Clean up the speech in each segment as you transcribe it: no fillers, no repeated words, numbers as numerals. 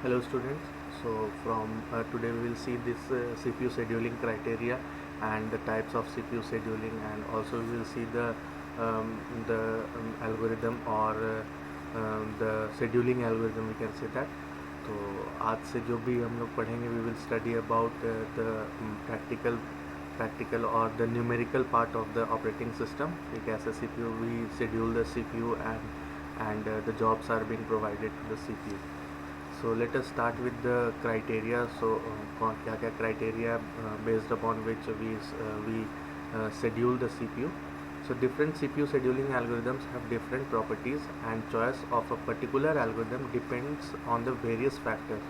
Hello students. So from today we will see this CPU scheduling criteria and the types of CPU scheduling, and also we will see the algorithm or the scheduling algorithm, we can say that. तो आज से जो भी हम लोग पढ़ेंगे we will study about the practical और the numerical part of the operating system कि कैसे CPU we schedule the CPU and the jobs are being provided to the CPU. So let us start with the criteria. So क्या क्या criteria based upon which we schedule the CPU. So different CPU scheduling algorithms have different properties, and choice of a particular algorithm depends on the various factors.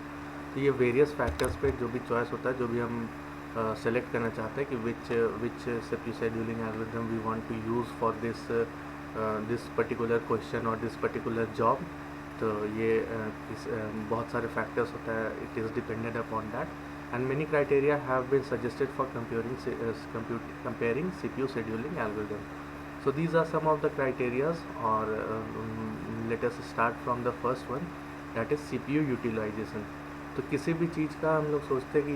तो ये various factors पे जो भी choice होता है, जो भी हम select करना चाहते हैं कि which CPU scheduling algorithm we want to use for this particular question or this particular job. तो ये बहुत सारे फैक्टर्स होता है, it is depended upon that, and many criteria have been suggested for comparing CPU scheduling algorithm. So these are some of the criterias, और let us start from the first one, that is CPU utilization. तो किसी भी चीज़ का हम लोग सोचते हैं कि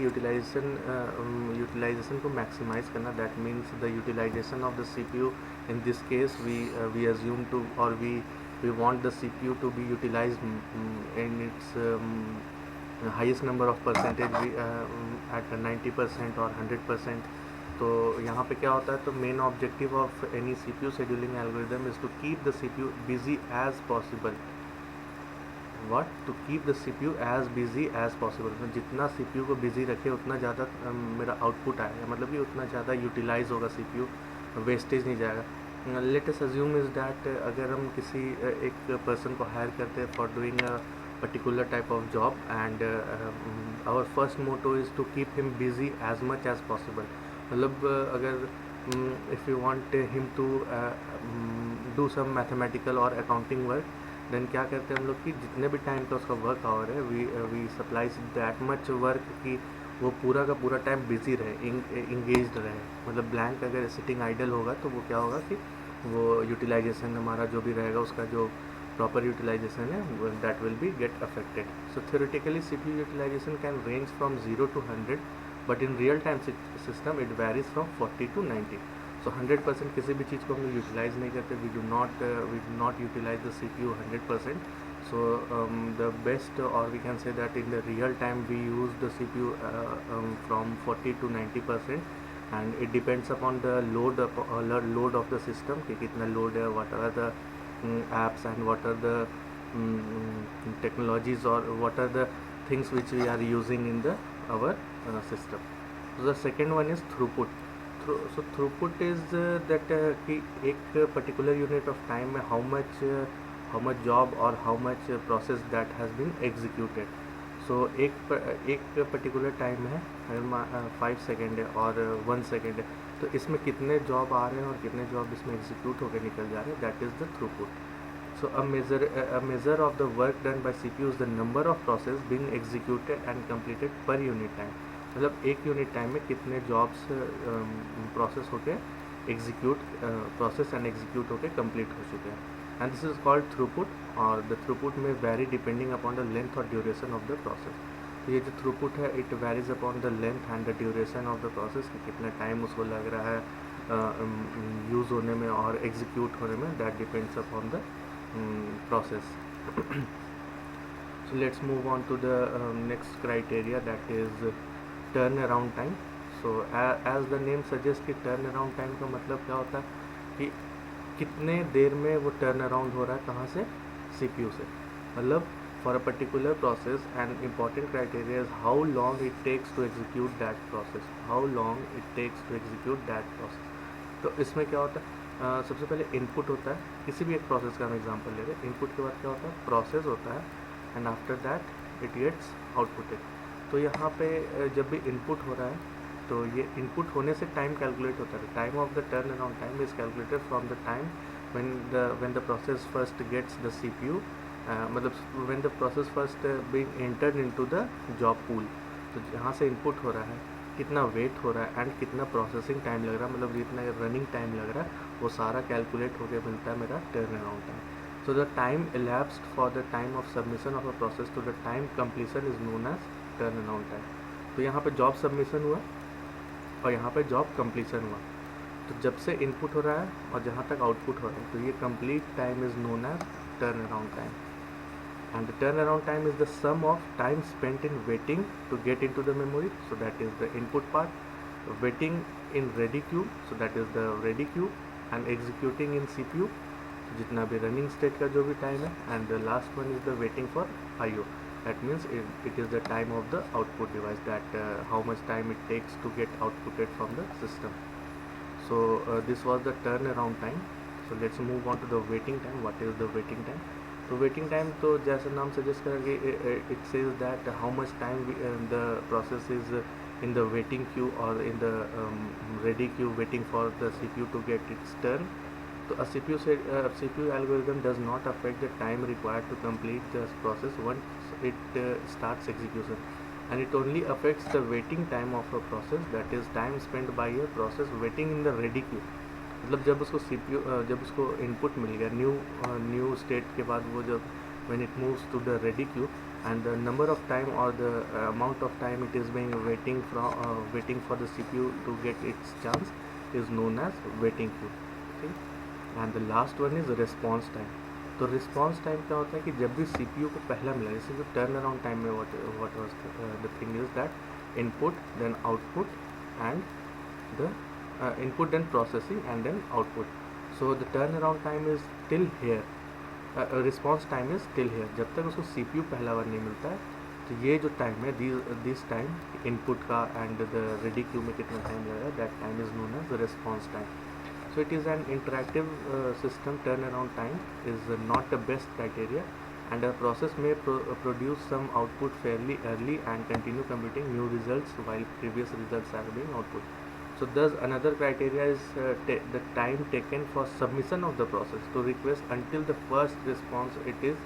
यूटिलाइजेशन को मैक्सिमाइज करना, that means the utilization of the CPU. In this case we assume to, और we want the CPU to be utilized in its highest number of percentage at 90% or 100%. तो यहाँ पे क्या होता है, तो main objective of any CPU scheduling algorithm is to keep the CPU busy as possible. To keep the CPU as busy as possible. तो जितना CPU को बिजी रखे उतना ज़्यादा मेरा आउटपुट आएगा, मतलब कि उतना ज़्यादा यूटिलाइज होगा CPU, वेस्टेज नहीं जाएगा. Let us assume is that अगर हम किसी एक पर्सन को हायर करते हैं for doing a particular type of job, and our first motto is to keep him busy as much as possible. मतलब अगर if you want him to do some mathematical और अकाउंटिंग वर्क, देन क्या करते हैं हम लोग कि जितने भी टाइम का उसका वर्क आवर है, we supplies that much work कि वो पूरा का पूरा टाइम बिजी रहे, इंगेज्ड रहे. मतलब ब्लैंक अगर सिटिंग आइडल होगा तो वो क्या होगा कि वो यूटिलाइजेशन हमारा जो भी रहेगा, उसका जो प्रॉपर यूटिलाइजेशन है, that will be get affected. So theoretically CPU utilization can range from 0 to 100, but in real time system it varies from 40 to 90. So 100% किसी भी चीज़ को हम लोग यूटिलाइज नहीं करते. We do not utilize the CPU 100%. So the best, or we can say that in the real time we use the CPU from 40 to 90%, and it depends upon the load of the system कि कितना load है, what are the apps, and what are the technologies, or what are the things which we are using in our system. So the second one is throughput. So throughput is that कि एक particular unit of time में how much job or how much process that has been executed. So एक particular time है, अगर 5 second है और 1 second है, तो इसमें कितने जॉब आ रहे हैं और कितने जॉब इसमें एग्जीक्यूट होकर निकल जा रहे हैं, that is the throughput. So a measure of the work done by CPU is the number of process being executed and completed per unit time. मतलब एक यूनिट टाइम में कितने जॉब्स प्रोसेस होके प्रोसेस एंड एग्जीक्यूट होके complete हो चुके हैं, and this is called throughput. और द थ्रूपुट में very depending upon the length और ड्यूरेशन ऑफ द प्रोसेस. तो ये जो थ्रूपुट है, it varies upon the length and the duration of the process कि कितना टाइम उसको लग रहा है यूज़ होने में और एग्जीक्यूट होने में, that depends upon the process. So let's move on to the next criteria, that is turnaround time. So as the name suggests कि turnaround time का मतलब क्या होता है कि कितने देर में वो टर्न अराउंड हो रहा है, कहाँ से, CPU से. मतलब for a particular process, an important criteria is how long it takes to execute that process. How long it takes to execute that process. तो इसमें क्या होता है, सबसे पहले इनपुट होता है. किसी भी एक प्रोसेस का हम एग्जांपल ले रहे हैं. इनपुट के बाद क्या होता है, प्रोसेस होता है, and after that it gets outputted. तो यहाँ पे जब भी इनपुट हो रहा है, तो ये इनपुट होने से टाइम कैलकुलेट होता है. Time of the turn around time is calculated from the time when the process first gets the CPU, मतलब when the process first being entered into the job pool. तो यहाँ से input हो रहा है, कितना वेट हो रहा है, एंड कितना प्रोसेसिंग टाइम लग रहा है, मतलब जितना रनिंग टाइम लग रहा है, वो सारा कैलकुलेट होकर मिलता है मेरा turn around time. So the time elapsed for the time of submission of a process to the time completion is known as turnaround time. तो यहाँ पे जॉब सबमिशन हुआ और यहाँ पे जॉब कंप्लीशन हुआ, तो जब से इनपुट हो रहा है और जहाँ तक आउटपुट हो रहा है, तो ये complete time is known as turn around time. And the turnaround time is the sum of time spent in waiting to get into the memory, so that is the input part, waiting in ready queue, so that is the ready queue, and executing in CPU, जितना भी running state का जो भी time है, and the last one is the waiting for IO. That means it is the time of the output device, that how much time it takes to get outputted from the system. So this was the turnaround time. So let's move on to the waiting time. What is the waiting time? तो waiting time तो जैसा नाम suggest करेंगे, it says that how much time the process is in the waiting queue और in the ready queue waiting for the CPU to get its turn. तो a CPU algorithm does not affect the time required to complete the process once it starts execution, and it only affects the waiting time of a process, that is time spent by a process waiting in the ready queue. मतलब जब उसको CPU जब उसको input मिल गया new state के बाद, वो जब when it moves to the ready queue, and the number of time or the amount of time it is being waiting for the CPU to get its chance is known as waiting queue. Okay? And the last one is response time. तो response time क्या होता है कि जब भी CPU को पहला मिला, जैसे जो टर्न अराउंड टाइम में what was the thing is that input then output and the input then processing and then output. So the turnaround time is till here, response time is till here. जब तक उसको CPU पहला बार नहीं मिलता है, तो ये जो टाइम है दिस टाइम इनपुट का एंड द रेडी क्यू में कितना टाइम लगेगा, that time is known as response time. So it is an interactive system. Turnaround time is not the best criteria, and a process may produce some output fairly early and continue computing new results while previous results are being output. So thus another criteria is the time taken for submission of the process to request until the first response it is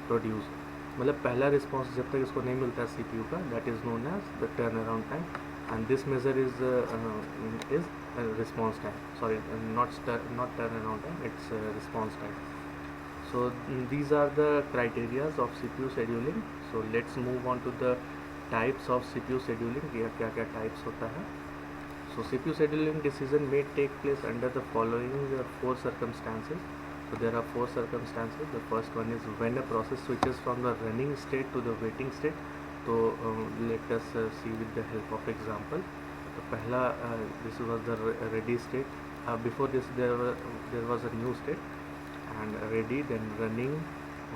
produced. मतलब पहला response जब तक इसको नहीं मिलता है CPU का, that is known as the turnaround time, and this measure is response time. Sorry, not turnaround time, it's response time. So these are the criteria of CPU scheduling. So let's move on to the types of CPU scheduling. क्या क्या types होता है. So CPU scheduling decision may take place under the following 4 circumstances. So there are 4 circumstances. The first one is when a process switches from the running state to the waiting state. So let us see with the help of example. So pehla this was the ready state. Before this there was a new state, and ready, then running,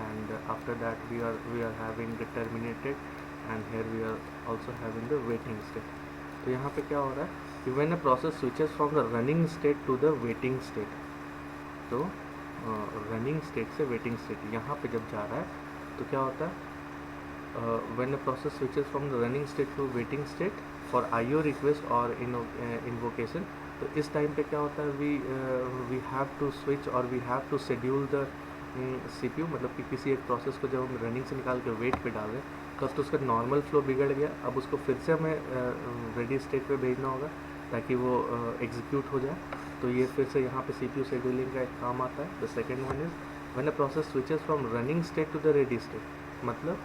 and after that we are having the terminated, and here we are also having the waiting state. तो यहाँ पे क्या हो रहा है कि when a process switches from the running state to the waiting state, तो running state से waiting state यहाँ पे जब जा रहा है तो क्या होता है, when a process switches from the running state to waiting state for IO request or invocation, तो इस टाइम पे क्या होता है, we have to switch or we have to schedule the CPU. मतलब कि किसी एक प्रोसेस को जब हम रनिंग से निकाल के वेट पे डाल रहे हैं, तो उसका नॉर्मल फ्लो बिगड़ गया, अब उसको फिर से हमें रेडी स्टेट पे भेजना होगा ताकि वो एग्जीक्यूट हो जाए. तो ये फिर से यहाँ पे CPU शेड्यूलिंग का एक काम आता है. The second one is when a process switches from running state to the ready state, मतलब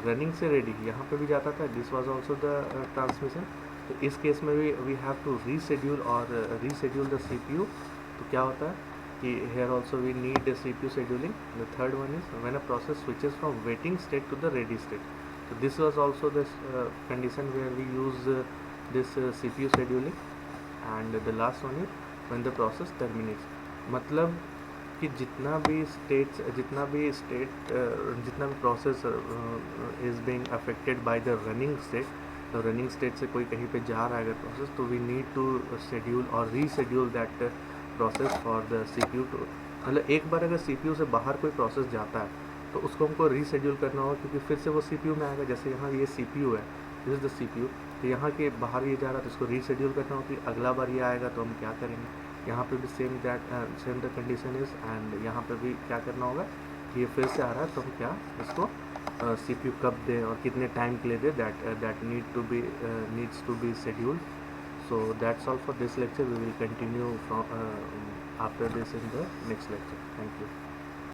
रनिंग से रेडी यहाँ पे भी जाता था, this was also the transmission. तो इस केस में भी we have to reschedule the CPU. तो क्या होता है कि here also we need a CPU scheduling. The third one is when a process switches from waiting state to the ready state. So this was also this condition where we use this CPU scheduling. And the last one is when the process terminates. मतलब कि जितना भी process is being affected by the running state, तो running state से कोई कहीं पे जा रहा है अगर प्रोसेस, तो वी नीड टू शेड्यूल और reschedule that process for the CPU too. मतलब एक बार अगर CPU से बाहर कोई प्रोसेस जाता है तो उसको हमको रीशेड्यूल करना होगा, क्योंकि फिर से वो CPU में आएगा. जैसे यहाँ ये CPU है, दिस इज़ द CPU, तो यहाँ के बाहर ये जा रहा है तो इसको रीशेड्यूल करना होगा कि अगला बार ये आएगा तो हम क्या करेंगे. यहाँ पे भी same the condition is, and यहाँ पे भी क्या करना होगा कि ये फिर से आ रहा है तो हम क्या इसको CPU कब दें और कितने टाइम के लिए दें, that needs to be scheduled. So that's all for this lecture. We will continue from after this in the next lecture. Thank you.